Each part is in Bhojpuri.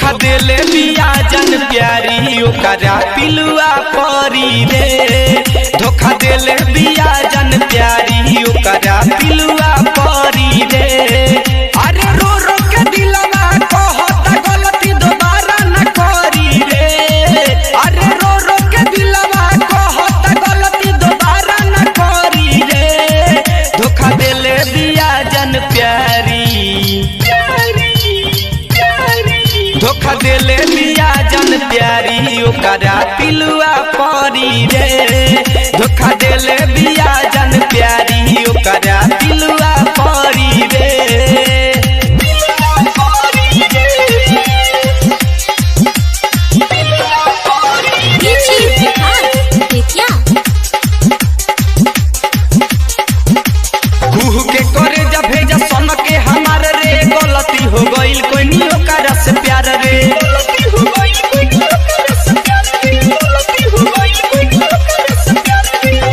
धोखा देले बिया जन प्यारी ओकरा पिलुआ परी रे। धोखा देले बिया जन प्यारी ओकरा पिलुआ परी रे। अरे रो रो के दिलवा कहता गलती दोबारा न करी रे। अरे रो रो के दिलवा कहता गलती दोबारा न करी रे। धोखा देले बिया जन प्यारी धोखा देले बिया जन प्यारी ओकरा पिलुआ परी रे। धोखा देले बिया जन प्यारी ओकरा पिलुआ परी रे। कुहू के करे जब भेजा सन के हमार रे। गलती हो गईल कोई नहीं ओकरा से प्यार रे।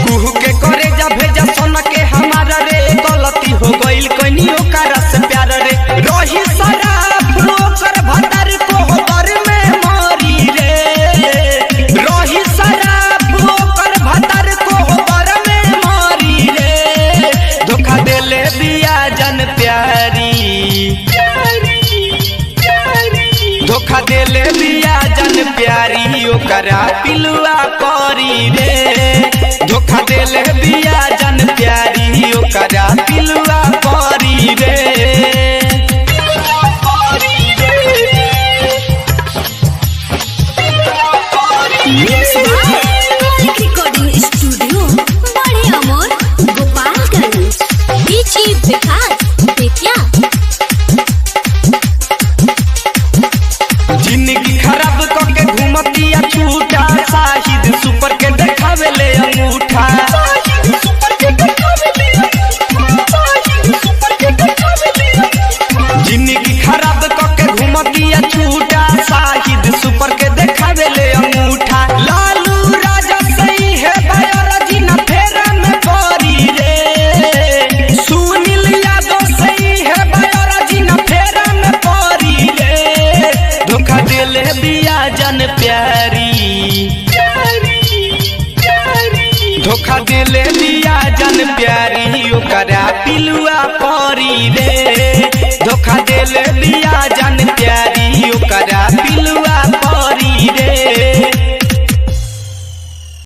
कुहू के करे जब भेजा सन के हमार रे। गलती हो गईल कोई नहीं ओकरा से प्यार रे। रही शराब ओकर भतार कोहबर में मरी रे। रही शराब ओकर भतार कोहबर में मरी रे। धोखा देले बिया जन प्यारी धोखा देले बिया जन प्यारी ओकरा पिलुआ परी रे। धोखा देले बिया जन प्यारी ओकरा पिलुआ परी रे। रिकॉर्डिंग स्टूडियो बड़े अमोर गोपालगंज। डीजे विकास बेतिया। जिंदगी खराब करके घूमतिया छूटा। शाहिद सुपर के देखावे ले अंगूठा। जिंदगी खराब करके घूमतिया छूटा। शाहिद सुपर के देखावे ले अंगूठा। लालू राजा सही है बायर जी न फेरा में परी रे। सुनील यादव सही है बायर जी न फेरा में परी रे। धोखा देले बिया जन प्यारी धोखा देले बिया जन प्यारी ओकरा पिलुआ परी रे। धोखा देले